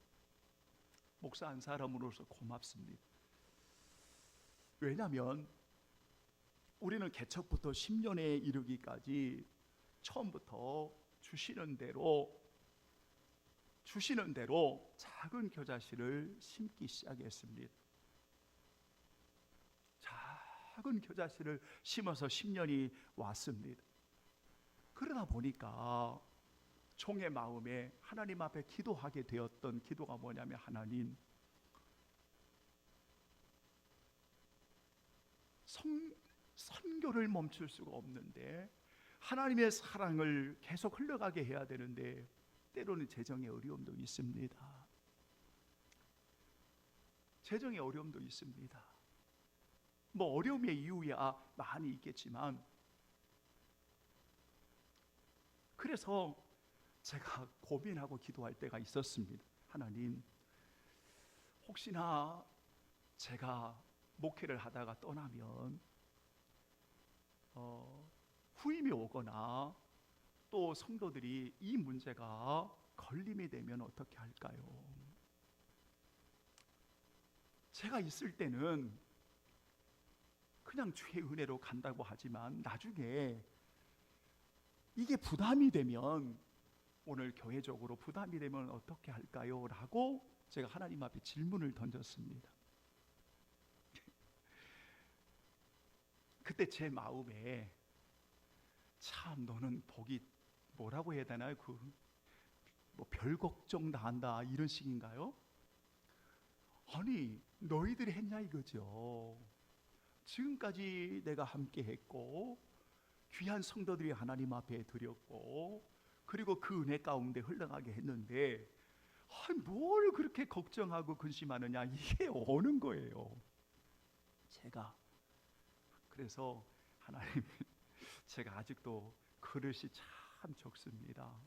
목사 한 사람으로서 고맙습니다. 왜냐하면 우리는 개척부터 10년에 이르기까지 처음부터 주시는 대로 주시는 대로 작은 겨자씨를 심기 시작했습니다. 작은 겨자씨를 심어서 10년이 왔습니다. 그러다 보니까 종의 마음에 하나님 앞에 기도하게 되었던 기도가 뭐냐면, 하나님, 선교를 멈출 수가 없는데, 하나님의 사랑을 계속 흘러가게 해야 되는데 때로는 재정의 어려움도 있습니다. 재정의 어려움도 있습니다. 뭐 어려움의 이유야 많이 있겠지만, 그래서 제가 고민하고 기도할 때가 있었습니다. 하나님, 혹시나 제가 목회를 하다가 떠나면 후임이 오거나 또 성도들이 이 문제가 걸림이 되면 어떻게 할까요? 제가 있을 때는 그냥 주의 은혜로 간다고 하지만 나중에 이게 부담이 되면, 오늘 교회적으로 부담이 되면 어떻게 할까요? 라고 제가 하나님 앞에 질문을 던졌습니다. 그때 제 마음에, 참 너는 복이 뭐라고 해야 되나요? 뭐 별 걱정 다 한다 이런 식인가요? 아니, 너희들이 했냐 이거죠. 지금까지 내가 함께 했고 귀한 성도들이 하나님 앞에 드렸고, 그리고 그 은혜 가운데 흘러가게 했는데, 뭘 그렇게 걱정하고 근심하느냐, 이게 오는 거예요. 제가 그래서 하나님, 제가 아직도 그릇이 참 적습니다.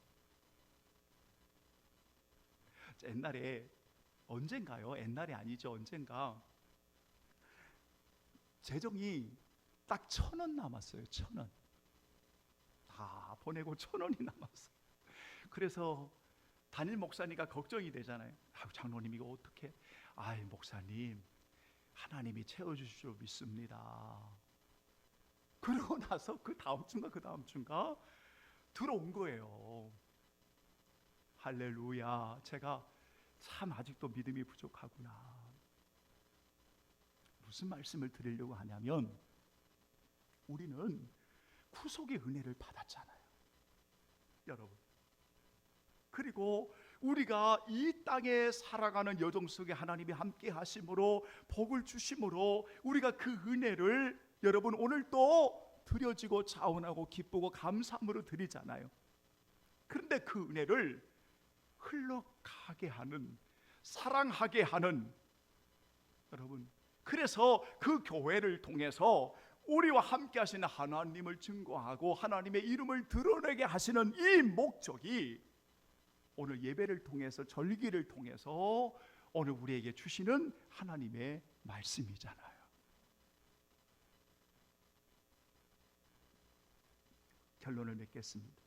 옛날에, 언젠가요? 옛날이 아니죠. 언젠가 재정이 딱 1,000원 남았어요. 1,000원. 다 보내고 1,000원이 남았어요. 그래서 담임 목사님과 걱정이 되잖아요. 장로님 이거 어떻게? 목사님, 하나님이 채워주실 줄 믿습니다. 그러고 나서 그 다음 주인가 들어온 거예요. 할렐루야. 제가 참 아직도 믿음이 부족하구나. 무슨 말씀을 드리려고 하냐면, 우리는 구속의 은혜를 받았잖아요, 여러분. 그리고 우리가 이 땅에 살아가는 여정 속에 하나님이 함께 하심으로, 복을 주심으로, 우리가 그 은혜를 여러분 오늘 또 드려지고 자원하고 기쁘고 감사함으로 드리잖아요. 그런데 그 은혜를 흘러가게 하는, 사랑하게 하는, 여러분, 그래서 그 교회를 통해서 우리와 함께 하시는 하나님을 증거하고 하나님의 이름을 드러내게 하시는 이 목적이 오늘 예배를 통해서, 절기를 통해서 오늘 우리에게 주시는 하나님의 말씀이잖아요. 결론을 맺겠습니다.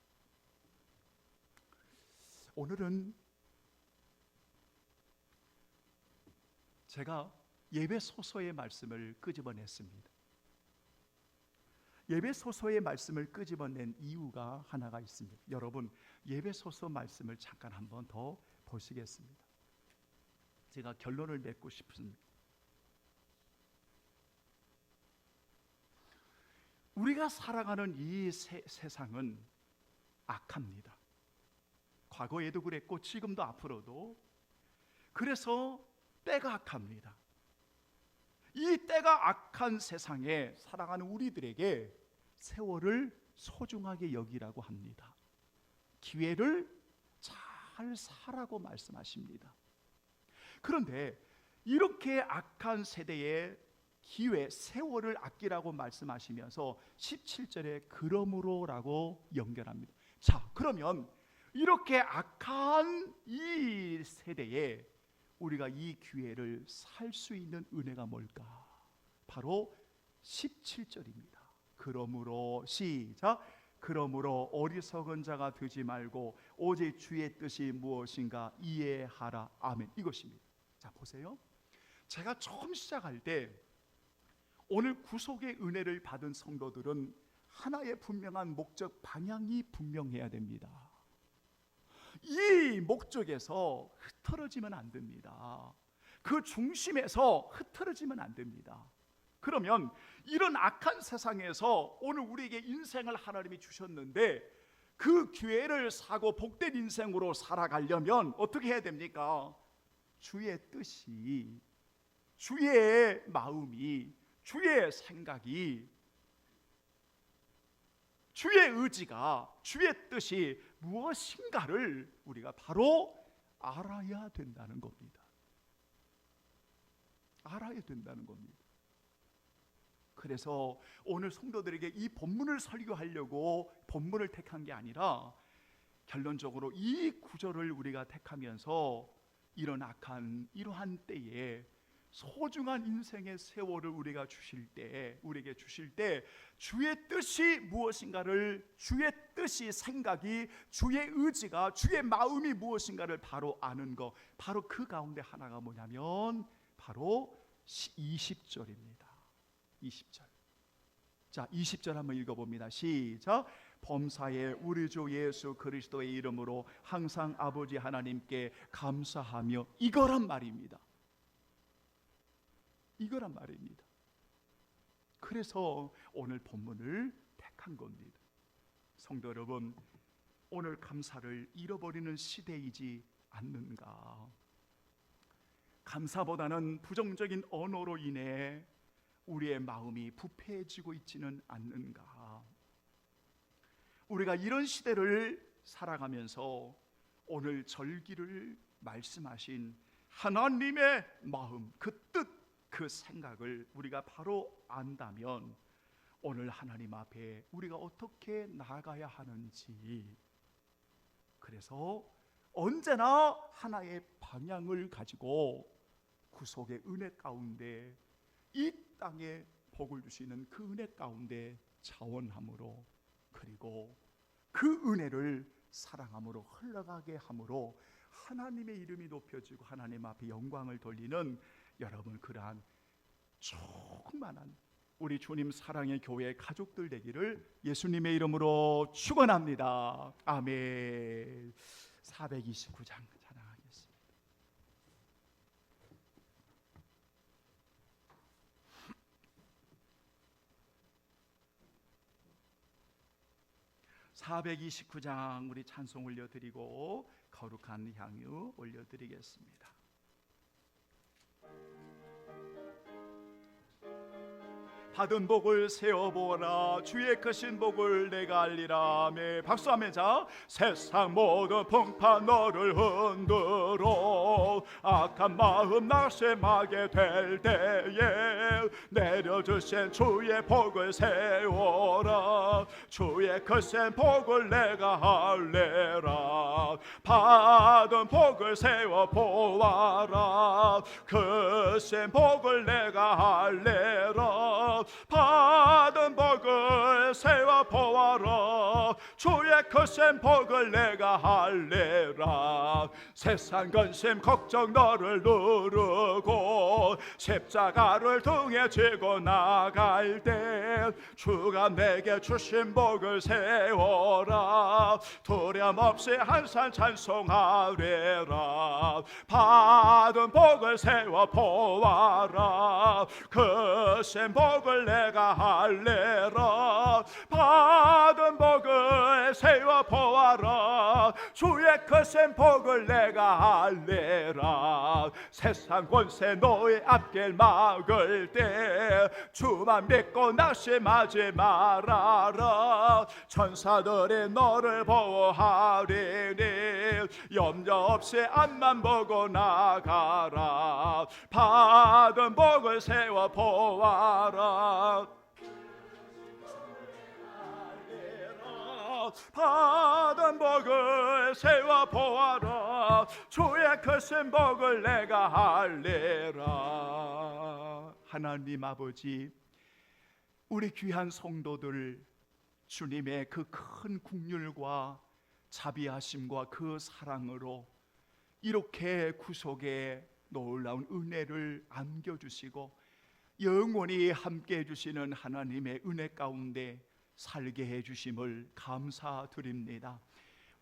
오늘은 제가 예배소서의 말씀을 끄집어냈습니다. 예배소서의 말씀을 끄집어낸 이유가 하나가 있습니다. 여러분, 예배소서 말씀을 잠깐 한번 더 보시겠습니다. 제가 결론을 맺고 싶습니다. 우리가 살아가는 이 세상은 악합니다. 과거에도 그랬고 지금도 앞으로도. 그래서 때가 악합니다. 이 때가 악한 세상에 살아가는 우리들에게 세월을 소중하게 여기라고 합니다. 기회를 잘 사라고 말씀하십니다. 그런데 이렇게 악한 세대에 기회, 세월을 아끼라고 말씀하시면서 17절에 그러므로라고 연결합니다. 자, 그러면 이렇게 악한 이 세대에 우리가 이 기회를 살 수 있는 은혜가 뭘까? 바로 17절입니다. 그러므로, 시작. 그러므로 어리석은 자가 되지 말고 오직 주의 뜻이 무엇인가 이해하라. 아멘. 이것입니다. 자, 보세요. 제가 처음 시작할 때 오늘 구속의 은혜를 받은 성도들은 하나의 분명한 목적, 방향이 분명해야 됩니다. 이 목적에서 흐트러지면 안 됩니다. 그 중심에서 흐트러지면 안 됩니다. 그러면 이런 악한 세상에서 오늘 우리에게 인생을 하나님이 주셨는데 그 기회를 사고 복된 인생으로 살아가려면 어떻게 해야 됩니까? 주의 뜻이, 주의 마음이, 주의 생각이, 주의 의지가, 주의 뜻이 무엇인가를 우리가 바로 알아야 된다는 겁니다. 알아야 된다는 겁니다. 그래서 오늘 성도들에게 이 본문을 설교하려고 본문을 택한 게 아니라 결론적으로 이 구절을 우리가 택하면서 이런 악한 이러한 때에 소중한 인생의 세월을 우리에게 주실 때 주의 뜻이 무엇인가를, 주의 뜻이, 생각이, 주의 의지가, 주의 마음이 무엇인가를 바로 아는 것, 바로 그 가운데 하나가 뭐냐면 바로 20절입니다. 20절. 자, 20절 한번 읽어봅니다. 시작. 범사에 우리 주 예수 그리스도의 이름으로 항상 아버지 하나님께 감사하며, 이거란 말입니다. 이거란 말입니다. 그래서 오늘 본문을 택한 겁니다. 성도 여러분, 오늘 감사를 잃어버리는 시대이지 않는가? 감사보다는 부정적인 언어로 인해 우리의 마음이 부패해지고 있지는 않는가? 우리가 이런 시대를 살아가면서 오늘 절기를 말씀하신 하나님의 마음, 그 뜻, 그 생각을 우리가 바로 안다면 오늘 하나님 앞에 우리가 어떻게 나아가야 하는지, 그래서 언제나 하나의 방향을 가지고 구속의 은혜 가운데, 이 땅에 복을 주시는 그 은혜 가운데 자원함으로, 그리고 그 은혜를 사랑함으로 흘러가게 함으로 하나님의 이름이 높여지고 하나님 앞에 영광을 돌리는 여러분, 그러한 충만한 우리 주님 사랑의 교회 가족들 되기를 예수님의 이름으로 축원합니다. 아멘. 429장 찬양하겠습니다. (429장) 우리 찬송 올려드리고 거룩한 향유 올려드리겠습니다. 받은 복을 세어보라, 주의 크신 복을 내가 알리라. 아멘. 박수하며 자, 세상 모든 풍파 너를 흔들어 악한 마음 낙심하게 될 때에 내려주신 주의 복을 세워라. 주의 크신 복을 내가 할래라. 받은 복을 세워보아라. 크신 복을 내가 할래라. 받은 복을 세워보아라. 주의 크신 복을 내가 할래라. 세상 근심 걱정 너를 누르고 십자가를 등에 지고 나갈 때 주가 내게 주신 복을 세워라. 두려움 없이 한산 찬송하리라. 받은 복을 세워보아라. 크신 복을 내가 할래라. 받은 복을 세워보아라. 주의 크신 복을 내가 할래라. 세상 권세 너의 앞길 막을 때 주만 믿고 낙심하지 말아라. 천사들이 너를 보호하리니 염려 없이 앞만 보고 나가라. 받은 복을 세워보아라. 받은 복을 세워보아라. 주의 크신 복을 내가 할래라. 하나님 아버지, 우리 귀한 성도들 주님의 그 큰 긍휼과 자비하심과 그 사랑으로 이렇게 구속의 놀라운 은혜를 안겨주시고 영원히 함께 해주시는 하나님의 은혜 가운데 살게 해주심을 감사드립니다.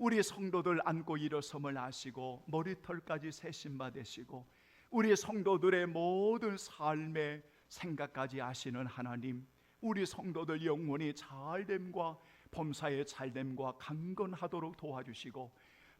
우리 성도들 안고 일어섬을 아시고 머리털까지 세심 받으시고 우리 성도들의 모든 삶의 생각까지 아시는 하나님, 우리 성도들 영혼이 잘됨과 범사의 잘됨과 강건하도록 도와주시고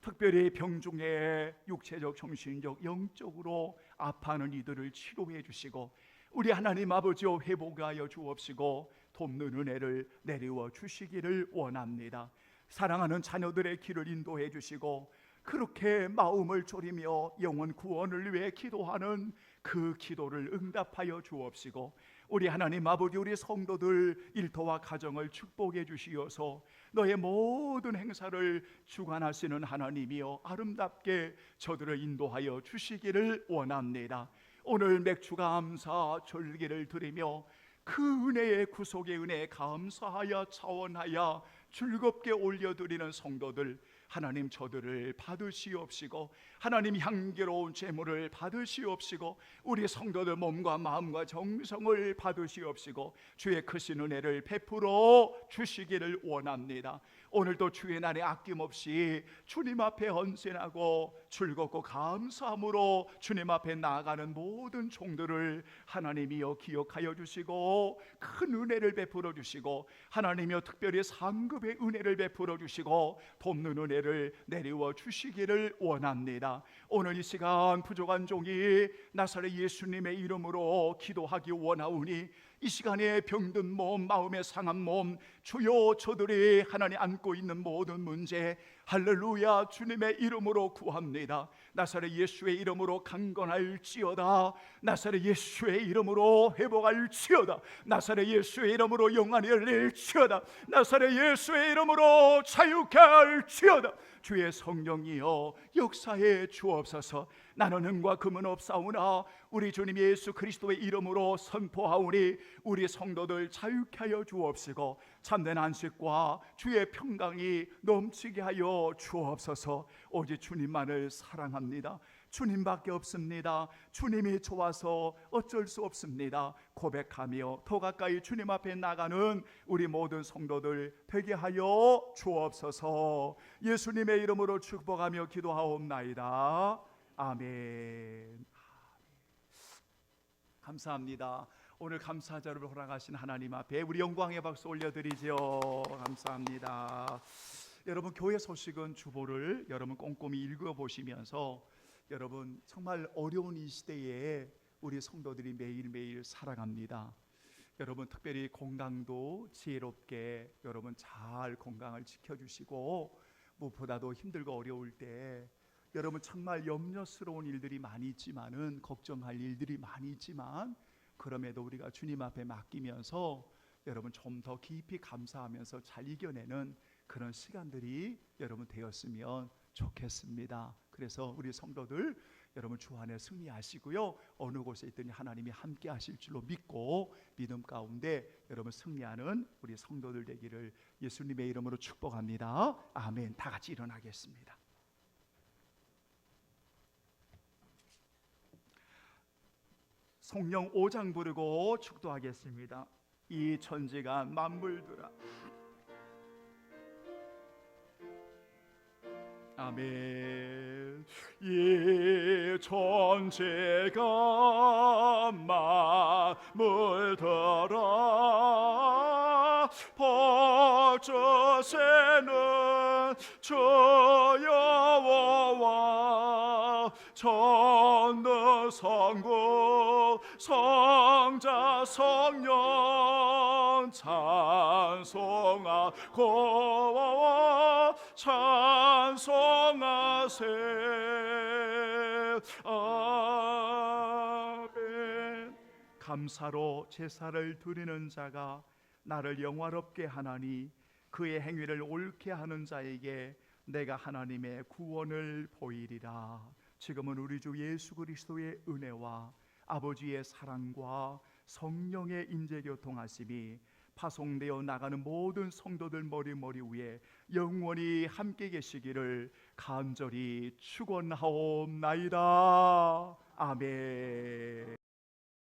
특별히 병중에 육체적, 정신적, 영적으로 아파하는 이들을 치료해 주시고 우리 하나님 아버지여 회복하여 주옵시고 돕는 은혜를 내리워 주시기를 원합니다. 사랑하는 자녀들의 길을 인도해 주시고 그렇게 마음을 졸이며 영혼 구원을 위해 기도하는 그 기도를 응답하여 주옵시고 우리 하나님 아버지 우리 성도들 일터와 가정을 축복해 주시어서 너의 모든 행사를 주관하시는 하나님이여 아름답게 저들을 인도하여 주시기를 원합니다. 오늘 맥주감사 절기를 드리며 그 은혜의 구속의 은혜에 감사하여 차원하여 즐겁게 올려드리는 성도들 하나님 저들을 받으시옵시고 하나님 향기로운 제물을 받으시옵시고 우리 성도들 몸과 마음과 정성을 받으시옵시고 주의 크신 은혜를 베풀어 주시기를 원합니다. 오늘도 주의 날에 아낌없이 주님 앞에 헌신하고 즐겁고 감사함으로 주님 앞에 나아가는 모든 종들을 하나님이여 기억하여 주시고 큰 은혜를 베풀어 주시고 하나님이여 특별히 상급의 은혜를 베풀어 주시고 돕는 은혜를 내리워 주시기를 원합니다. 오늘 이 시간 부족한 종이 나사렛 예수님의 이름으로 기도하기 원하오니 이 시간에 병든 몸, 마음에 상한 몸, 주여 저들이 하나님 안고 있는 모든 문제 할렐루야 주님의 이름으로 구합니다. 나사렛 예수의 이름으로 강건할지어다. 나사렛 예수의 이름으로 회복할지어다. 나사렛 예수의 이름으로 영안이 열릴지어다. 나사렛 예수의 이름으로 자유케 할지어다. 주의 성령이여 역사해 주옵소서. 나는 은과 금은 없사오나 우리 주님 예수 그리스도의 이름으로 선포하오니 우리 성도들 자유케 하여 주옵시고 참된 안식과 주의 평강이 넘치게 하여 주옵소서. 오직 주님만을 사랑합니다. 주님밖에 없습니다. 주님이 좋아서 어쩔 수 없습니다. 고백하며 더 가까이 주님 앞에 나가는 우리 모든 성도들 되게 하여 주옵소서. 예수님의 이름으로 축복하며 기도하옵나이다. 아멘. 감사합니다. 오늘 감사자를 허락하신 하나님 앞에 우리 영광의 박수 올려드리죠. 감사합니다. 여러분 교회 소식은 주보를 여러분 꼼꼼히 읽어보시면서 여러분 정말 어려운 이 시대에 우리 성도들이 매일매일 살아갑니다. 여러분 특별히 건강도 지혜롭게 여러분 잘 건강을 지켜주시고 무엇보다도 힘들고 어려울 때 여러분 정말 염려스러운 일들이 많이 있지만은 걱정할 일들이 많이 있지만 그럼에도 우리가 주님 앞에 맡기면서 여러분 좀 더 깊이 감사하면서 잘 이겨내는 그런 시간들이 여러분 되었으면 좋겠습니다. 그래서 우리 성도들 여러분 주 안에 승리하시고요. 어느 곳에 있든지 하나님이 함께 하실 줄로 믿고 믿음 가운데 여러분 승리하는 우리 성도들 되기를 예수님의 이름으로 축복합니다. 아멘. 다 같이 일어나겠습니다. 성령 5장 부르고 축도하겠습니다. 이 천지가 만물들아 아멘. 이 천지가 만물들아 버저새는 주 여호와 전능 성부 성자 성령 찬송하고 찬송하세. 아멘. 감사로 제사를 드리는 자가 나를 영화롭게 하나니 그의 행위를 옳게 하는 자에게 내가 하나님의 구원을 보이리라. 지금은 우리 주 예수 그리스도의 은혜와 아버지의 사랑과 성령의 임재교통하심이 파송되어 나가는 모든 성도들 머리 위에 영원히 함께 계시기를 간절히 축원하옵나이다. 아멘.